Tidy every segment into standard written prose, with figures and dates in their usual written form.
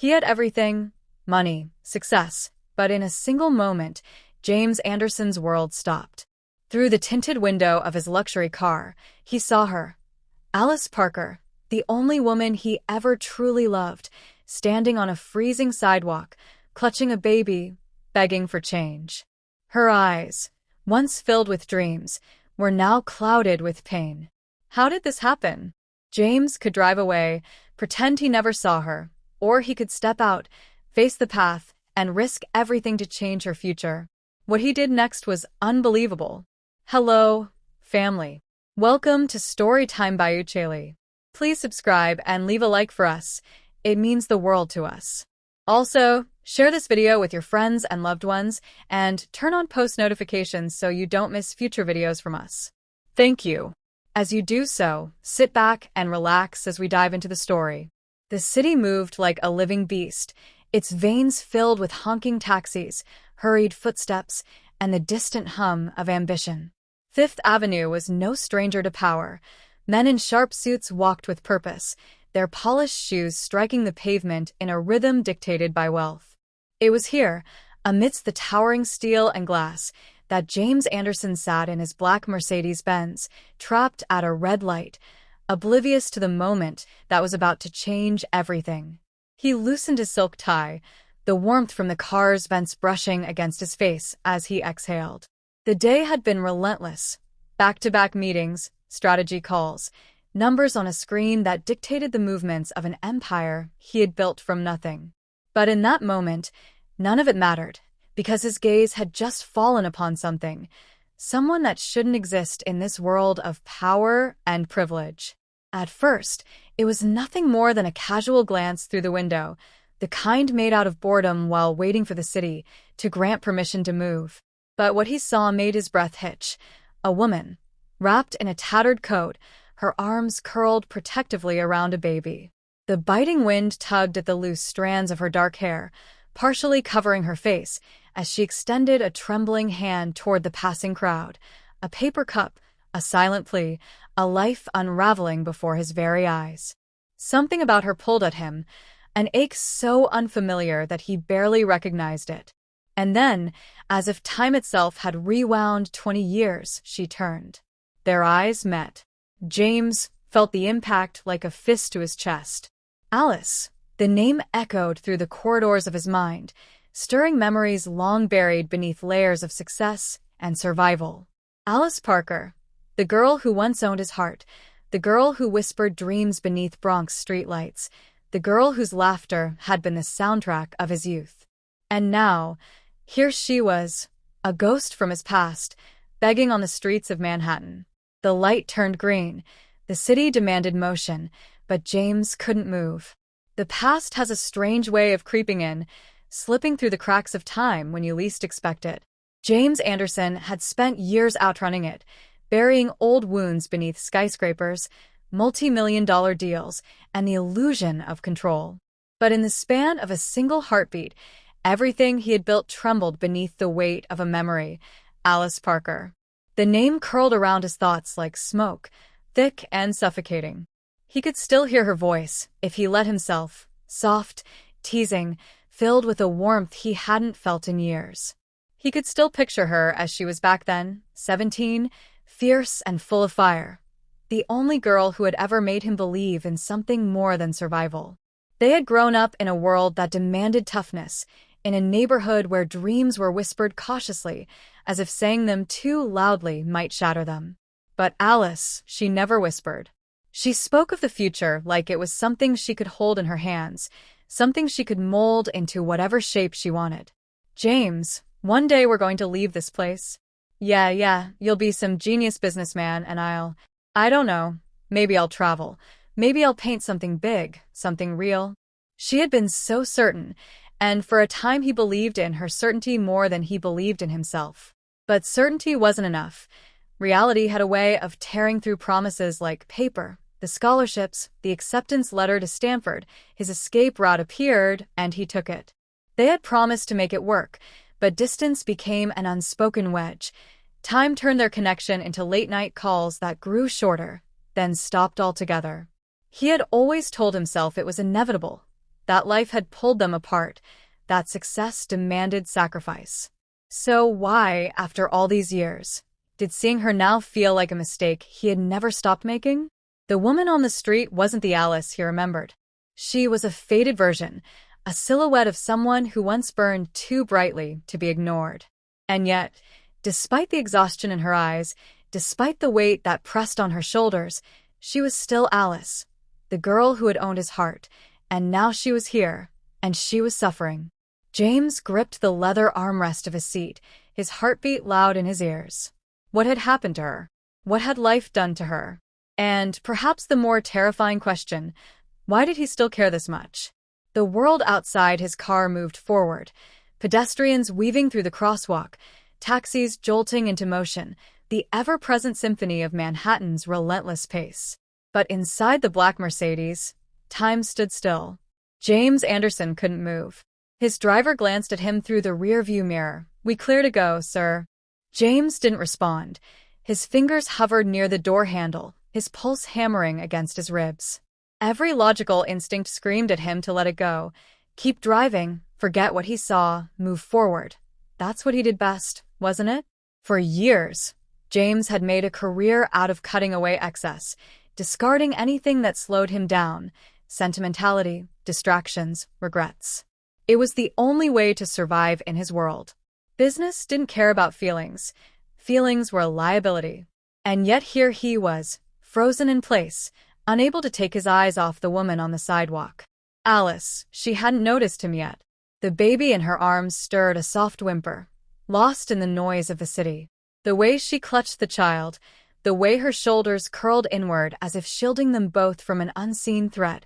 He had everything: money, success, but in a single moment, James Anderson's world stopped. Through the tinted window of his luxury car, he saw her, Alice Parker, the only woman he ever truly loved, standing on a freezing sidewalk, clutching a baby, begging for change. Her eyes, once filled with dreams, were now clouded with pain. How did this happen? James could drive away, pretend he never saw her, or he could step out, face the path, and risk everything to change her future. What he did next was unbelievable. Hello, family. Welcome to Storytime by Ucheli. Please subscribe and leave a like for us. It means the world to us. Also, share this video with your friends and loved ones, and turn on post notifications so you don't miss future videos from us. Thank you. As you do so, sit back and relax as we dive into the story. The city moved like a living beast, its veins filled with honking taxis, hurried footsteps, and the distant hum of ambition. Fifth Avenue was no stranger to power. Men in sharp suits walked with purpose, their polished shoes striking the pavement in a rhythm dictated by wealth. It was here, amidst the towering steel and glass, that James Anderson sat in his black Mercedes-Benz, trapped at a red light, oblivious to the moment that was about to change everything. He loosened his silk tie, the warmth from the car's vents brushing against his face as he exhaled. The day had been relentless. Back-to-back meetings, strategy calls, numbers on a screen that dictated the movements of an empire he had built from nothing. But in that moment, none of it mattered, because his gaze had just fallen upon someone that shouldn't exist in this world of power and privilege. At first, it was nothing more than a casual glance through the window, the kind made out of boredom while waiting for the city to grant permission to move. But what he saw made his breath hitch. A woman, wrapped in a tattered coat, her arms curled protectively around a baby. The biting wind tugged at the loose strands of her dark hair, partially covering her face, as she extended a trembling hand toward the passing crowd. A paper cup, a silent plea, a life unraveling before his very eyes. Something about her pulled at him, an ache so unfamiliar that he barely recognized it. And then, as if time itself had rewound 20 years, she turned. Their eyes met. James felt the impact like a fist to his chest. Alice, the name echoed through the corridors of his mind, stirring memories long buried beneath layers of success and survival. Alice Parker, the girl who once owned his heart, the girl who whispered dreams beneath Bronx streetlights, the girl whose laughter had been the soundtrack of his youth. And now, here she was, a ghost from his past, begging on the streets of Manhattan. The light turned green. The city demanded motion, but James couldn't move. The past has a strange way of creeping in, slipping through the cracks of time when you least expect it. James Anderson had spent years outrunning it, burying old wounds beneath skyscrapers, multi-million-dollar deals, and the illusion of control. But in the span of a single heartbeat, everything he had built trembled beneath the weight of a memory: Alice Parker. The name curled around his thoughts like smoke, thick and suffocating. He could still hear her voice, if he let himself, soft, teasing, filled with a warmth he hadn't felt in years. He could still picture her as she was back then, 17, fierce and full of fire. The only girl who had ever made him believe in something more than survival. They had grown up in a world that demanded toughness, in a neighborhood where dreams were whispered cautiously, as if saying them too loudly might shatter them. But Alice, she never whispered. She spoke of the future like it was something she could hold in her hands, something she could mold into whatever shape she wanted. James, one day we're going to leave this place. Yeah, you'll be some genius businessman and I don't know, maybe I'll travel. Maybe I'll paint something big, something real. She had been so certain, and for a time he believed in her certainty more than he believed in himself. But certainty wasn't enough. Reality had a way of tearing through promises like paper. The scholarships, the acceptance letter to Stanford, his escape route appeared, and he took it. They had promised to make it work, but distance became an unspoken wedge. Time turned their connection into late-night calls that grew shorter, then stopped altogether. He had always told himself it was inevitable. that life had pulled them apart, that success demanded sacrifice. So why, after all these years, did seeing her now feel like a mistake he had never stopped making? The woman on the street wasn't the Alice he remembered. She was a faded version, a silhouette of someone who once burned too brightly to be ignored. And yet, despite the exhaustion in her eyes, despite the weight that pressed on her shoulders, she was still Alice, the girl who had owned his heart, and now she was here, and she was suffering. James gripped the leather armrest of his seat, his heartbeat loud in his ears. What had happened to her? What had life done to her? And, perhaps the more terrifying question, why did he still care this much? The world outside his car moved forward, pedestrians weaving through the crosswalk, taxis jolting into motion, the ever-present symphony of Manhattan's relentless pace. But inside the black Mercedes, time stood still. James Anderson couldn't move. His driver glanced at him through the rearview mirror. "We clear to go, sir." James didn't respond. His fingers hovered near the door handle, his pulse hammering against his ribs. Every logical instinct screamed at him to let it go. Keep driving, forget what he saw, move forward. That's what he did best, wasn't it? For years, James had made a career out of cutting away excess, discarding anything that slowed him down: sentimentality, distractions, regrets. It was the only way to survive in his world. Business didn't care about feelings. Feelings were a liability. And yet here he was, frozen in place, unable to take his eyes off the woman on the sidewalk. Alice, she hadn't noticed him yet. The baby in her arms stirred a soft whimper, lost in the noise of the city. The way she clutched the child, the way her shoulders curled inward as if shielding them both from an unseen threat,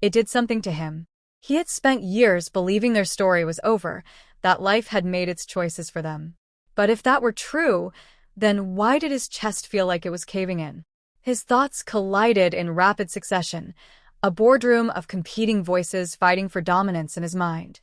it did something to him. He had spent years believing their story was over, that life had made its choices for them. But if that were true, then why did his chest feel like it was caving in? His thoughts collided in rapid succession, a boardroom of competing voices fighting for dominance in his mind.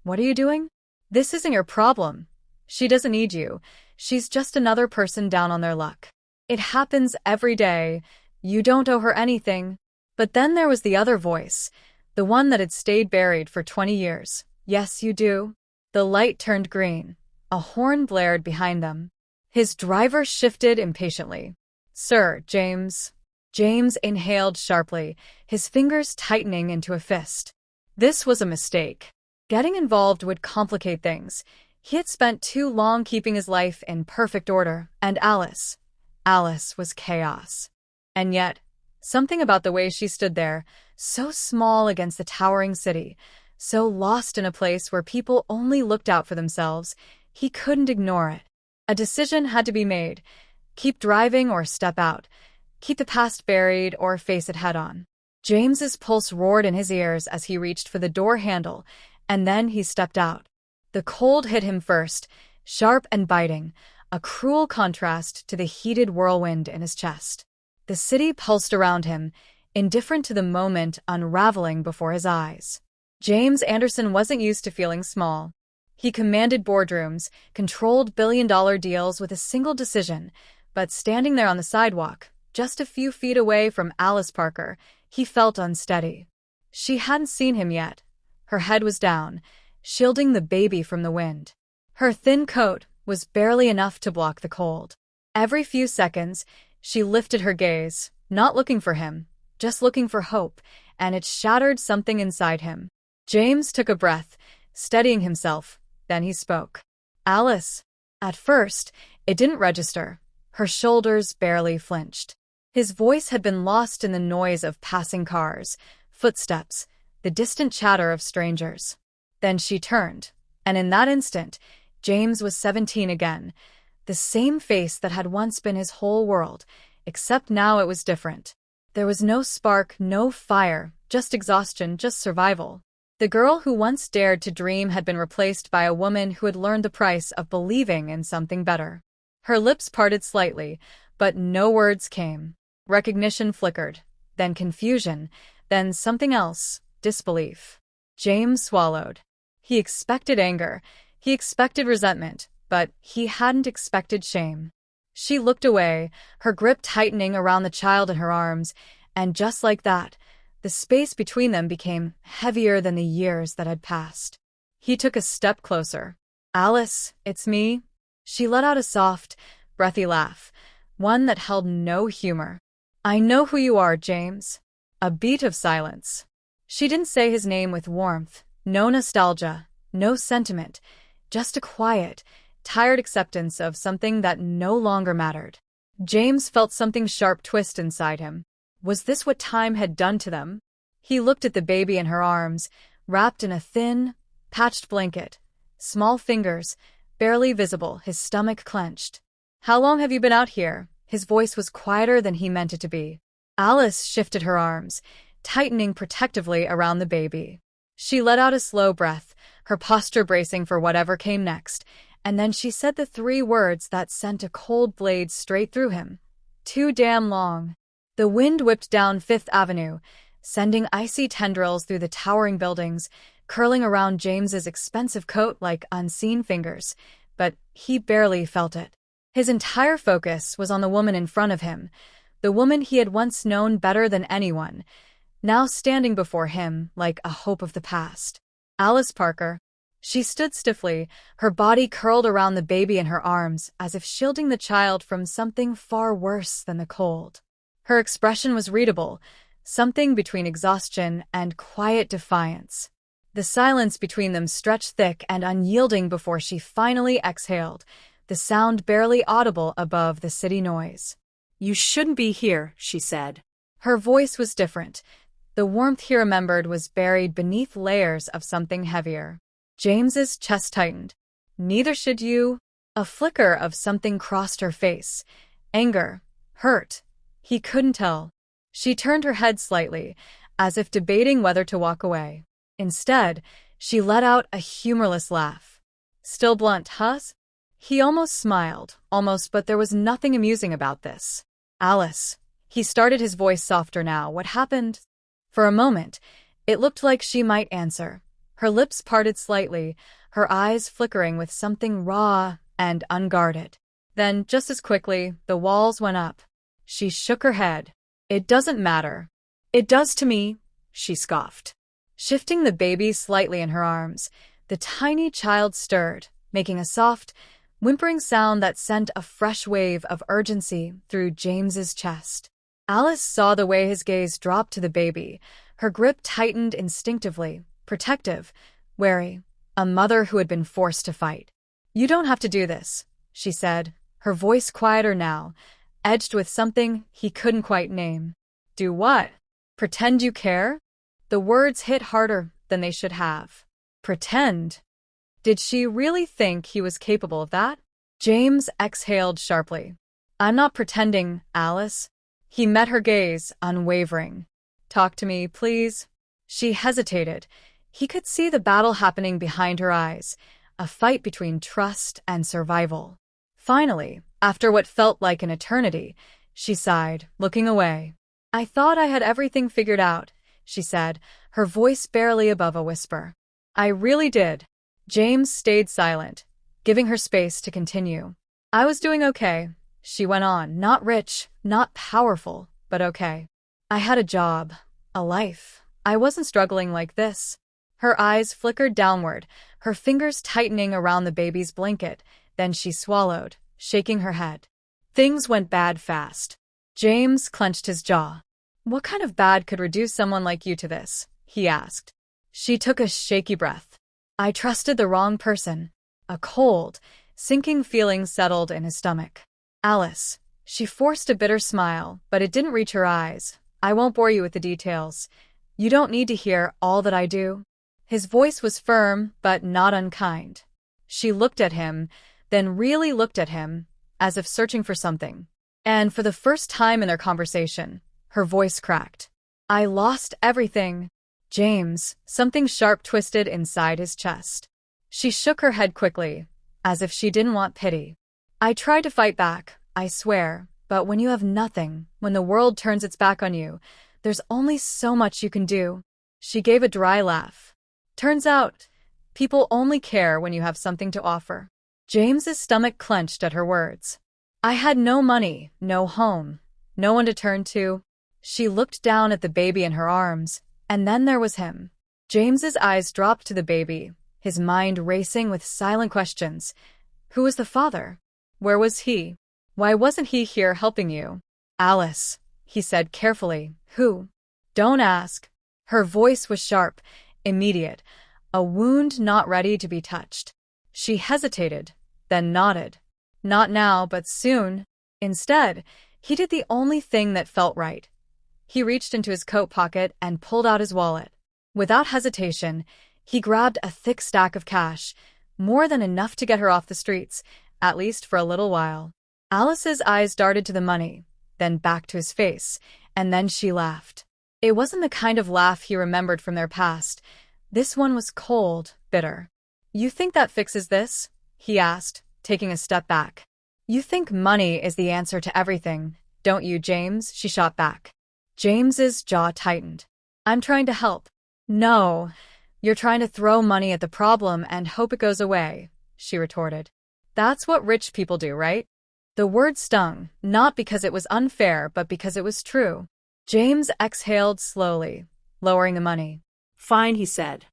What are you doing? This isn't your problem. She doesn't need you. She's just another person down on their luck. It happens every day. You don't owe her anything. But then there was the other voice, the one that had stayed buried for 20 years. Yes, you do. The light turned green. A horn blared behind them. His driver shifted impatiently. "Sir, James." James inhaled sharply, his fingers tightening into a fist. This was a mistake. Getting involved would complicate things. He had spent too long keeping his life in perfect order, and Alice was chaos. And yet, something about the way she stood there, so small against the towering city, so lost in a place where people only looked out for themselves, he couldn't ignore it. A decision had to be made. Keep driving or step out. Keep the past buried or face it head-on. James's pulse roared in his ears as he reached for the door handle, and then he stepped out. The cold hit him first, sharp and biting, a cruel contrast to the heated whirlwind in his chest. The city pulsed around him, indifferent to the moment unraveling before his eyes. James Anderson wasn't used to feeling small. He commanded boardrooms, controlled billion-dollar deals with a single decision, but standing there on the sidewalk, just a few feet away from Alice Parker, he felt unsteady. She hadn't seen him yet. Her head was down, shielding the baby from the wind. Her thin coat was barely enough to block the cold. Every few seconds, she lifted her gaze, not looking for him, just looking for hope, and it shattered something inside him. James took a breath, steadying himself. Then he spoke. "Alice." At first, it didn't register. Her shoulders barely flinched. His voice had been lost in the noise of passing cars, footsteps, the distant chatter of strangers. Then she turned, and in that instant, James was 17 again, the same face that had once been his whole world, except now it was different. There was no spark, no fire, just exhaustion, just survival. The girl who once dared to dream had been replaced by a woman who had learned the price of believing in something better. Her lips parted slightly, but no words came. Recognition flickered, then confusion, then something else, disbelief. James swallowed. He expected anger, he expected resentment, but he hadn't expected shame. She looked away, her grip tightening around the child in her arms, and just like that, The space between them became heavier than the years that had passed. He took a step closer. "Alice, it's me." She let out a soft, breathy laugh, one that held no humor. "I know who you are, James." A beat of silence. She didn't say his name with warmth, no nostalgia, no sentiment, just a quiet, tired acceptance of something that no longer mattered. James felt something sharp twist inside him. Was this what time had done to them? He looked at the baby in her arms, wrapped in a thin, patched blanket. Small fingers, barely visible, his stomach clenched. "How long have you been out here?" His voice was quieter than he meant it to be. Alice shifted her arms, tightening protectively around the baby. She let out a slow breath, her posture bracing for whatever came next, and then she said the three words that sent a cold blade straight through him. "Too damn long." The wind whipped down Fifth Avenue, sending icy tendrils through the towering buildings, curling around James's expensive coat like unseen fingers, but he barely felt it. His entire focus was on the woman in front of him, the woman he had once known better than anyone, now standing before him like a hope of the past. Alice Parker. She stood stiffly, her body curled around the baby in her arms, as if shielding the child from something far worse than the cold. Her expression was readable, something between exhaustion and quiet defiance. The silence between them stretched thick and unyielding before she finally exhaled, the sound barely audible above the city noise. "You shouldn't be here," she said. Her voice was different. The warmth he remembered was buried beneath layers of something heavier. James's chest tightened. "Neither should you." A flicker of something crossed her face. Anger, hurt. He couldn't tell. She turned her head slightly, as if debating whether to walk away. Instead, she let out a humorless laugh. "Still blunt, huh?" He almost smiled, but there was nothing amusing about this. "Alice." He started, his voice softer now. "What happened?" For a moment, it looked like she might answer. Her lips parted slightly, her eyes flickering with something raw and unguarded. Then, just as quickly, the walls went up. She shook her head. "It doesn't matter." "It does to me," she scoffed. Shifting the baby slightly in her arms, the tiny child stirred, making a soft, whimpering sound that sent a fresh wave of urgency through James's chest. Alice saw the way his gaze dropped to the baby. Her grip tightened instinctively, protective, wary, a mother who had been forced to fight. "You don't have to do this," she said, her voice quieter now, edged with something he couldn't quite name. "Do what? Pretend you care?" The words hit harder than they should have. Pretend. Did she really think he was capable of that? James exhaled sharply. "I'm not pretending, Alice." He met her gaze, unwavering. "Talk to me, please." She hesitated. He could see the battle happening behind her eyes, a fight between trust and survival. Finally, after what felt like an eternity, she sighed, looking away. "I thought I had everything figured out," she said, her voice barely above a whisper. "I really did." James stayed silent, giving her space to continue. "I was doing okay," she went on, "not rich, not powerful, but okay. I had a job, a life. I wasn't struggling like this." Her eyes flickered downward, her fingers tightening around the baby's blanket, then she swallowed, shaking her head. Things went bad fast. James clenched his jaw. "What kind of bad could reduce someone like you to this?" he asked. She took a shaky breath. "I trusted the wrong person." A cold, sinking feeling settled in his stomach. "Alice." She forced a bitter smile, but it didn't reach her eyes. "I won't bore you with the details. You don't need to hear all that I do." His voice was firm, but not unkind. She looked at him, then really looked at him, as if searching for something. And for the first time in their conversation, her voice cracked. "I lost everything." "James." Something sharp twisted inside his chest. She shook her head quickly, as if she didn't want pity. "I tried to fight back, I swear, but when you have nothing, when the world turns its back on you, there's only so much you can do." She gave a dry laugh. "Turns out, people only care when you have something to offer." James's stomach clenched at her words. "I had no money, no home, no one to turn to." She looked down at the baby in her arms, and then there was him. James's eyes dropped to the baby, his mind racing with silent questions. Who was the father? Where was he? Why wasn't he here helping you? Alice, he said carefully. Who? Don't ask. Her voice was sharp, immediate, a wound not ready to be touched. She hesitated, then nodded. Not now, but soon. Instead, he did the only thing that felt right. He reached into his coat pocket and pulled out his wallet. Without hesitation, he grabbed a thick stack of cash, more than enough to get her off the streets, at least for a little while. Alice's eyes darted to the money, then back to his face, and then she laughed. It wasn't the kind of laugh he remembered from their past. This one was cold, bitter. You think that fixes this? He asked, taking a step back. You think money is the answer to everything, don't you, James? She shot back. James's jaw tightened. I'm trying to help. No, you're trying to throw money at the problem and hope it goes away, she retorted. That's what rich people do, right? The word stung, not because it was unfair, but because it was true. James exhaled slowly, lowering the money. Fine, he said.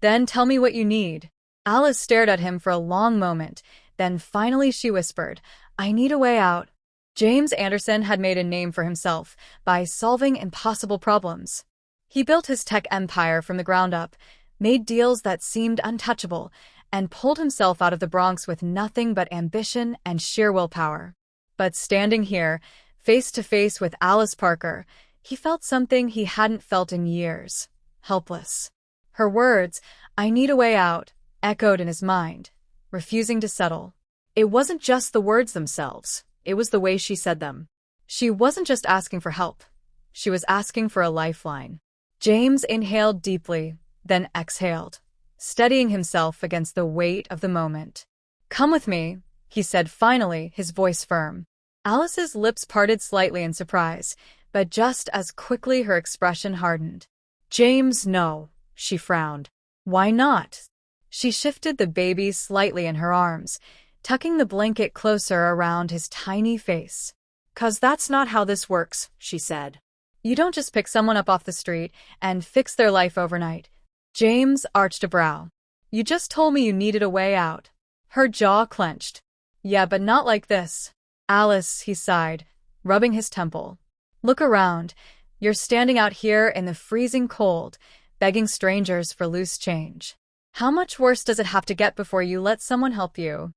Then tell me what you need. Alice stared at him for a long moment, then finally she whispered, I need a way out. James Anderson had made a name for himself by solving impossible problems. He built his tech empire from the ground up, made deals that seemed untouchable, and pulled himself out of the Bronx with nothing but ambition and sheer willpower. But standing here, face to face with Alice Parker, he felt something he hadn't felt in years. Helpless. Her words, I need a way out, echoed in his mind, refusing to settle. It wasn't just the words themselves, it was the way she said them. She wasn't just asking for help. She was asking for a lifeline. James inhaled deeply, then exhaled, steadying himself against the weight of the moment. Come with me, he said finally, his voice firm. Alice's lips parted slightly in surprise, but just as quickly her expression hardened. James, no, she frowned. Why not? She shifted the baby slightly in her arms, tucking the blanket closer around his tiny face. 'Cause that's not how this works, she said. You don't just pick someone up off the street and fix their life overnight. James arched a brow. You just told me you needed a way out. Her jaw clenched. Yeah, but not like this. Alice, he sighed, rubbing his temple. Look around. You're standing out here in the freezing cold, begging strangers for loose change. How much worse does it have to get before you let someone help you?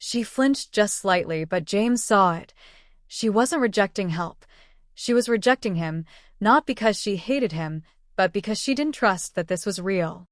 She flinched just slightly, but James saw it. She wasn't rejecting help. She was rejecting him, not because she hated him, but because she didn't trust that this was real.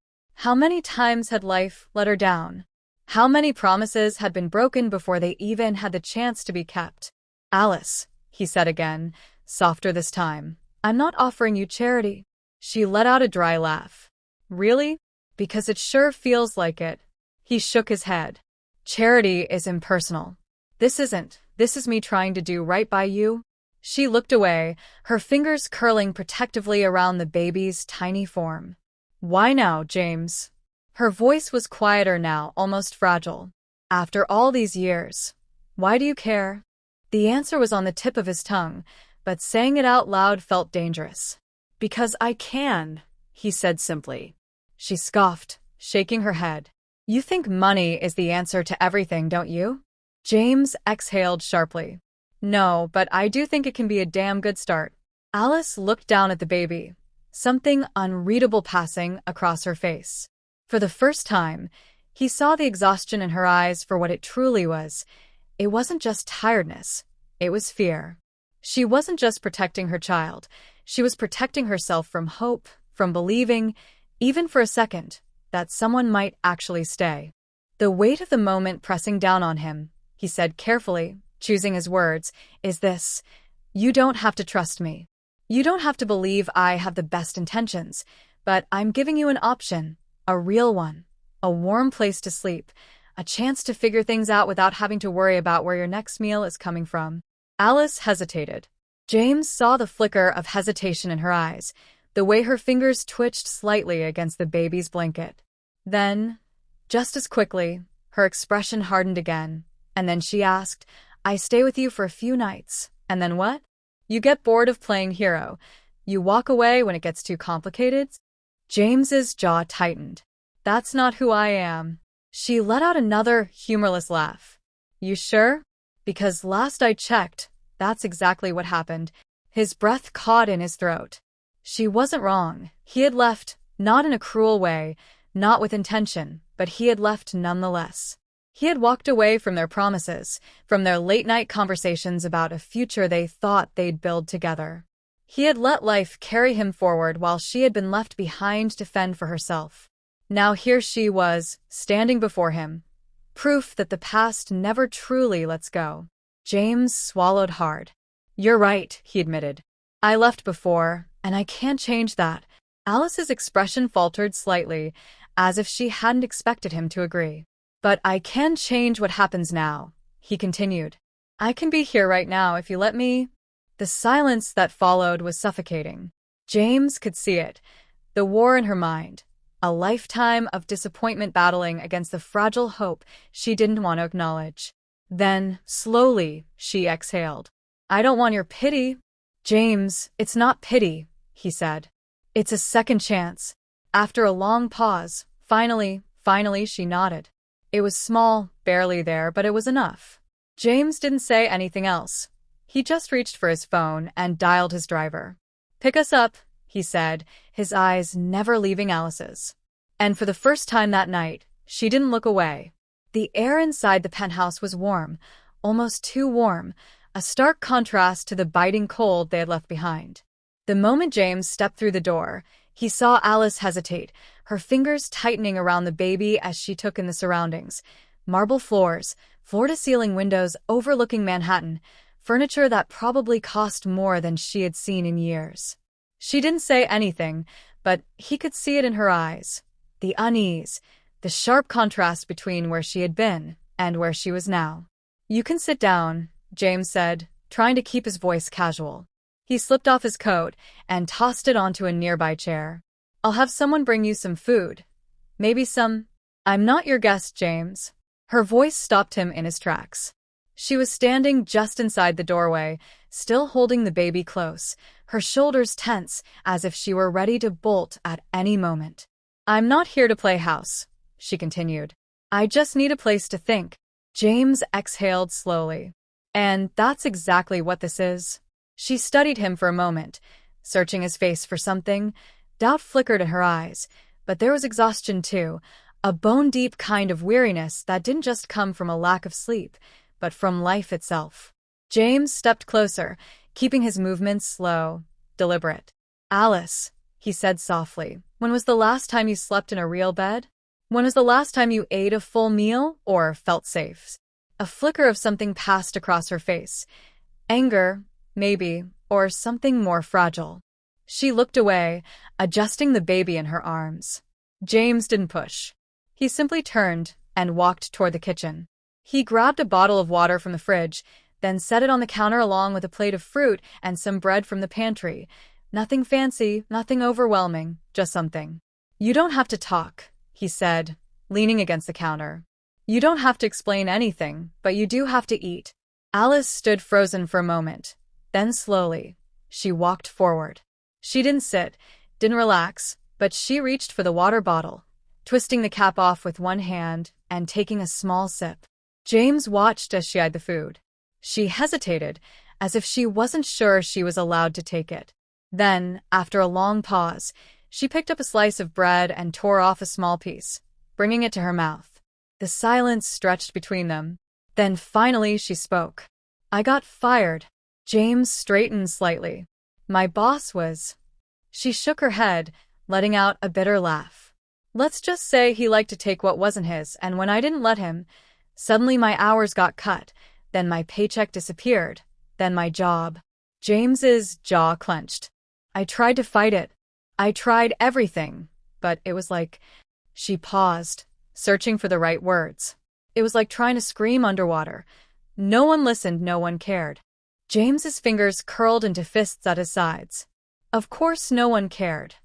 How many times had life let her down? How many promises had been broken before they even had the chance to be kept? Alice, he said again, softer this time, I'm not offering you charity. She let out a dry laugh. Really? Because it sure feels like it. He shook his head. Charity is impersonal. This isn't. This is me trying to do right by you. She looked away, her fingers curling protectively around the baby's tiny form. Why now, James? Her voice was quieter now, almost fragile. After all these years, why do you care? The answer was on the tip of his tongue, but saying it out loud felt dangerous. Because I can, he said simply. She scoffed, shaking her head. You think money is the answer to everything, don't you? James exhaled sharply. No, but I do think it can be a damn good start. Alice looked down at the baby, something unreadable passing across her face. For the first time, he saw the exhaustion in her eyes for what it truly was. It wasn't just tiredness, it was fear. She wasn't just protecting her child, she was protecting herself from hope, from believing, even for a second, that someone might actually stay. The weight of the moment pressing down on him, he said carefully, choosing his words, is this: you don't have to trust me. You don't have to believe I have the best intentions, but I'm giving you an option, a real one, a warm place to sleep, a chance to figure things out without having to worry about where your next meal is coming from. Alice hesitated. James saw the flicker of hesitation in her eyes, the way her fingers twitched slightly against the baby's blanket. Then, just as quickly, her expression hardened again, and then she asked, I stay with you for a few nights, and then what? You get bored of playing hero. You walk away when it gets too complicated? James's jaw tightened. That's not who I am. She let out another humorless laugh. You sure? Because last I checked, that's exactly what happened. His breath caught in his throat. She wasn't wrong. He had left, not in a cruel way, not with intention, but he had left nonetheless. He had walked away from their promises, from their late-night conversations about a future they thought they'd build together. He had let life carry him forward while she had been left behind to fend for herself. Now here she was, standing before him. Proof that the past never truly lets go. James swallowed hard. You're right, he admitted. I left before, and I can't change that. Alice's expression faltered slightly, as if she hadn't expected him to agree. But I can change what happens now, he continued. I can be here right now if you let me. The silence that followed was suffocating. James could see it. The war in her mind. A lifetime of disappointment battling against the fragile hope she didn't want to acknowledge. Then, slowly, she exhaled. I don't want your pity. James, it's not pity, he said. It's a second chance. After a long pause, finally, she nodded. It was small, barely there, but it was enough. James didn't say anything else. He just reached for his phone and dialed his driver. Pick us up, he said, his eyes never leaving Alice's. And for the first time that night, she didn't look away. The air inside the penthouse was warm, almost too warm, a stark contrast to the biting cold they had left behind. The moment James stepped through the door, he saw Alice hesitate, her fingers tightening around the baby as she took in the surroundings. Marble floors, floor-to-ceiling windows overlooking Manhattan, furniture that probably cost more than she had seen in years. She didn't say anything, but he could see it in her eyes. The unease, the sharp contrast between where she had been and where she was now. You can sit down, James said, trying to keep his voice casual. He slipped off his coat and tossed it onto a nearby chair. I'll have someone bring you some food. Maybe some... I'm not your guest, James. Her voice stopped him in his tracks. She was standing just inside the doorway, still holding the baby close, her shoulders tense as if she were ready to bolt at any moment. I'm not here to play house, she continued. I just need a place to think. James exhaled slowly. And that's exactly what this is. She studied him for a moment, searching his face for something. Doubt flickered in her eyes, but there was exhaustion too, a bone-deep kind of weariness that didn't just come from a lack of sleep, but from life itself. James stepped closer, keeping his movements slow, deliberate. Alice, he said softly, when was the last time you slept in a real bed? When was the last time you ate a full meal or felt safe? A flicker of something passed across her face. Anger, maybe, or something more fragile. She looked away, adjusting the baby in her arms. James didn't push. He simply turned and walked toward the kitchen. He grabbed a bottle of water from the fridge, then set it on the counter along with a plate of fruit and some bread from the pantry. Nothing fancy, nothing overwhelming, just something. You don't have to talk, he said, leaning against the counter. You don't have to explain anything, but you do have to eat. Alice stood frozen for a moment. Then slowly, she walked forward. She didn't sit, didn't relax, but she reached for the water bottle, twisting the cap off with one hand and taking a small sip. James watched as she eyed the food. She hesitated, as if she wasn't sure she was allowed to take it. Then, after a long pause, she picked up a slice of bread and tore off a small piece, bringing it to her mouth. The silence stretched between them. Then finally she spoke. I got fired. James straightened slightly. My boss was... She shook her head, letting out a bitter laugh. Let's just say he liked to take what wasn't his, and when I didn't let him, suddenly my hours got cut, then my paycheck disappeared, then my job. James's jaw clenched. I tried to fight it. I tried everything, but it was like... She paused, searching for the right words. It was like trying to scream underwater. No one listened, no one cared. James's fingers curled into fists at his sides. Of course no one cared.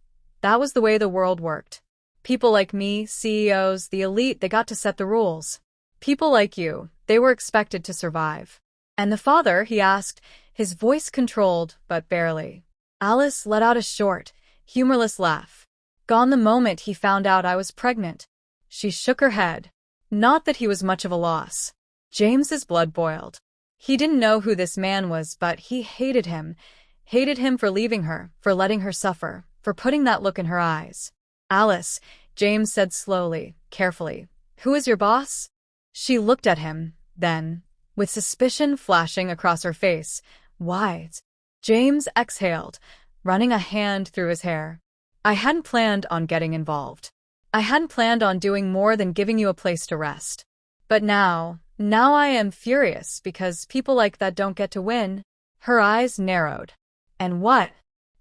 That was the way the world worked. People like me, CEOs, the elite, they got to set the rules. People like you, they were expected to survive. And the father, he asked, his voice controlled, but barely. Alice let out a short, humorless laugh. Gone the moment he found out I was pregnant. She shook her head. Not that he was much of a loss. James's blood boiled. He didn't know who this man was, but he hated him. Hated him for leaving her, for letting her suffer, for putting that look in her eyes. Alice, James said slowly, carefully. Who is your boss? She looked at him, then, with suspicion flashing across her face. Why? James exhaled, running a hand through his hair. I hadn't planned on getting involved. I hadn't planned on doing more than giving you a place to rest. But now I am furious because people like that don't get to win. Her eyes narrowed. And what?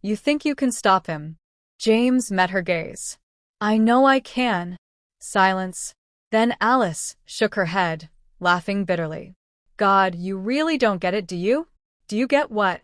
You think you can stop him? James met her gaze. I know I can. Silence. Then Alice shook her head, laughing bitterly. God, you really don't get it, do you? Do you get what?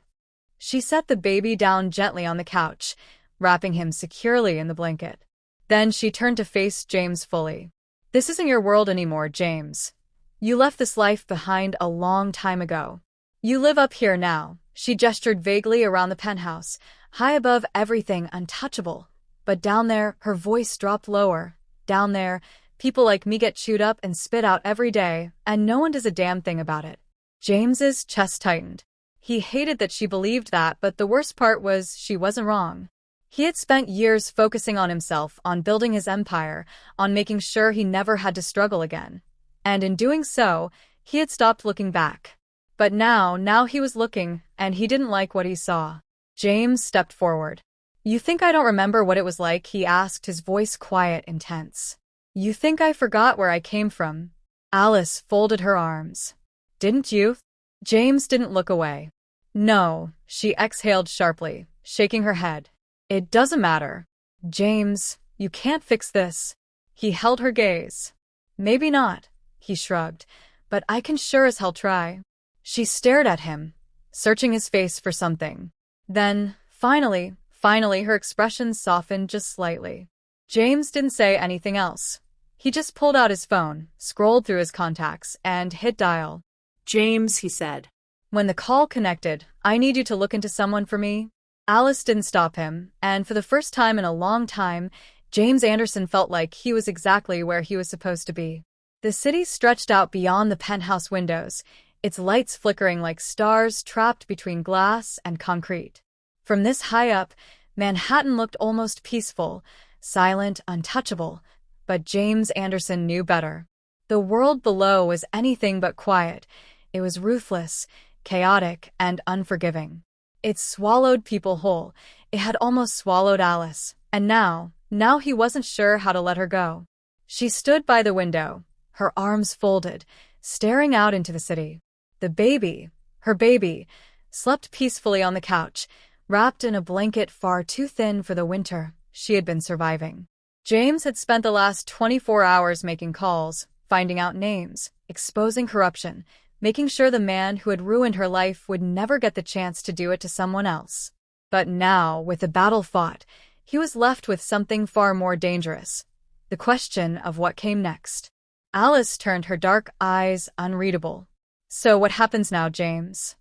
She set the baby down gently on the couch, wrapping him securely in the blanket. Then she turned to face James fully. This isn't your world anymore, James. You left this life behind a long time ago. You live up here now. She gestured vaguely around the penthouse, high above everything, untouchable. But down there, her voice dropped lower. Down there, people like me get chewed up and spit out every day, and no one does a damn thing about it. James's chest tightened. He hated that she believed that, but the worst part was she wasn't wrong. He had spent years focusing on himself, on building his empire, on making sure he never had to struggle again. And in doing so, he had stopped looking back. But now he was looking, and he didn't like what he saw. James stepped forward. You think I don't remember what it was like? He asked, his voice quiet and tense. You think I forgot where I came from? Alice folded her arms. Didn't you? James didn't look away. No, she exhaled sharply, shaking her head. It doesn't matter. James, you can't fix this. He held her gaze. Maybe not, he shrugged, but I can sure as hell try. She stared at him, searching his face for something. Then, finally, her expression softened just slightly. James didn't say anything else. He just pulled out his phone, scrolled through his contacts, and hit dial. James, he said. When the call connected, I need you to look into someone for me. Alice didn't stop him, and for the first time in a long time, James Anderson felt like he was exactly where he was supposed to be. The city stretched out beyond the penthouse windows, its lights flickering like stars trapped between glass and concrete. From this high up, Manhattan looked almost peaceful, silent, untouchable, but James Anderson knew better. The world below was anything but quiet. It was ruthless, chaotic, and unforgiving. It swallowed people whole. It had almost swallowed Alice, and now he wasn't sure how to let her go. She stood by the window, her arms folded, staring out into the city. The baby, her baby, slept peacefully on the couch, wrapped in a blanket far too thin for the winter she had been surviving. James had spent the last 24 hours making calls, finding out names, exposing corruption, making sure the man who had ruined her life would never get the chance to do it to someone else. But now, with the battle fought, he was left with something far more dangerous. The question of what came next. Alice turned her dark eyes unreadable. So what happens now, James?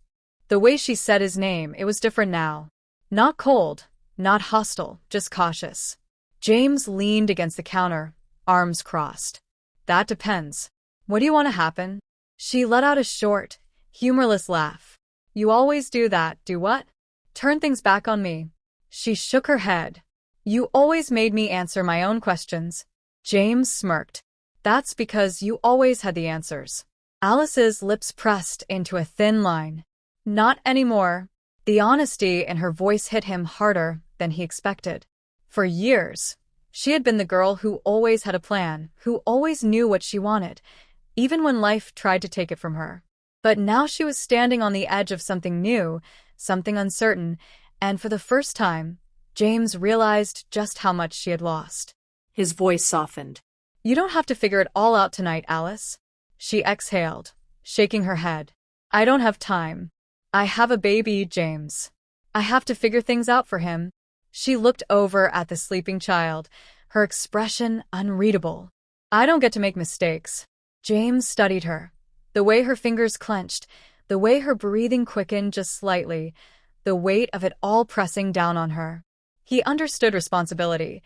The way she said his name, it was different now. Not cold, not hostile, just cautious. James leaned against the counter, arms crossed. That depends. What do you want to happen? She let out a short, humorless laugh. You always do that, do what? Turn things back on me. She shook her head. You always made me answer my own questions. James smirked. That's because you always had the answers. Alice's lips pressed into a thin line. Not anymore. The honesty in her voice hit him harder than he expected. For years, she had been the girl who always had a plan, who always knew what she wanted, even when life tried to take it from her. But now she was standing on the edge of something new, something uncertain, and for the first time, James realized just how much she had lost. His voice softened. You don't have to figure it all out tonight, Alice. She exhaled, shaking her head. I don't have time. I have a baby, James. I have to figure things out for him. She looked over at the sleeping child, her expression unreadable. I don't get to make mistakes. James studied her. The way her fingers clenched, the way her breathing quickened just slightly, the weight of it all pressing down on her. He understood responsibility.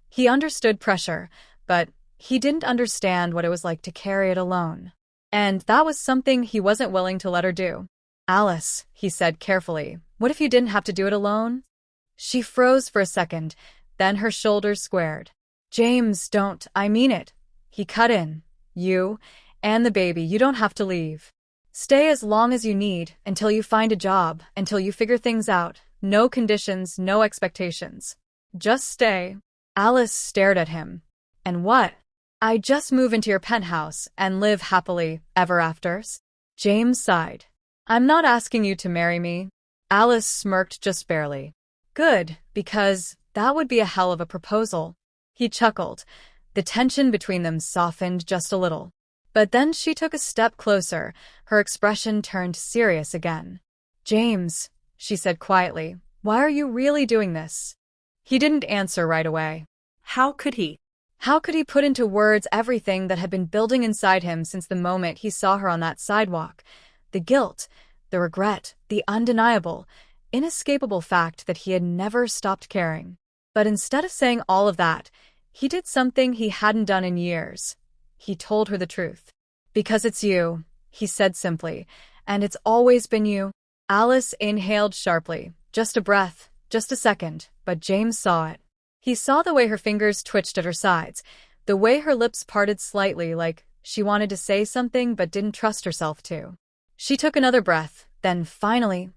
He understood pressure, but he didn't understand what it was like to carry it alone. And that was something he wasn't willing to let her do. "Alice," he said carefully, "what if you didn't have to do it alone?" She froze for a second, then her shoulders squared. "James, don't, I mean it." He cut in. "You and the baby, you don't have to leave. Stay as long as you need, until you find a job, until you figure things out. No conditions, no expectations. Just stay." Alice stared at him. "And what? I just move into your penthouse and live happily ever afters?" James sighed. "I'm not asking you to marry me." Alice smirked just barely. "Good, because that would be a hell of a proposal." He chuckled. The tension between them softened just a little. But then she took a step closer, her expression turned serious again. "James," she said quietly, "why are you really doing this?" He didn't answer right away. How could he? How could he put into words everything that had been building inside him since the moment he saw her on that sidewalk? The guilt, the regret, the undeniable, inescapable fact that he had never stopped caring. But instead of saying all of that, he did something he hadn't done in years. He told her the truth. "Because it's you," he said simply, "and it's always been you." Alice inhaled sharply. Just a breath, just a second, but James saw it. He saw the way her fingers twitched at her sides, the way her lips parted slightly like she wanted to say something but didn't trust herself to. She took another breath, then finally,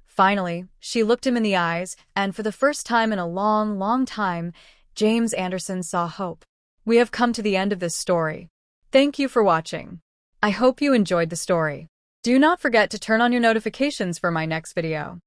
she looked him in the eyes, and for the first time in a long, long time, James Anderson saw hope. We have come to the end of this story. Thank you for watching. I hope you enjoyed the story. Do not forget to turn on your notifications for my next video.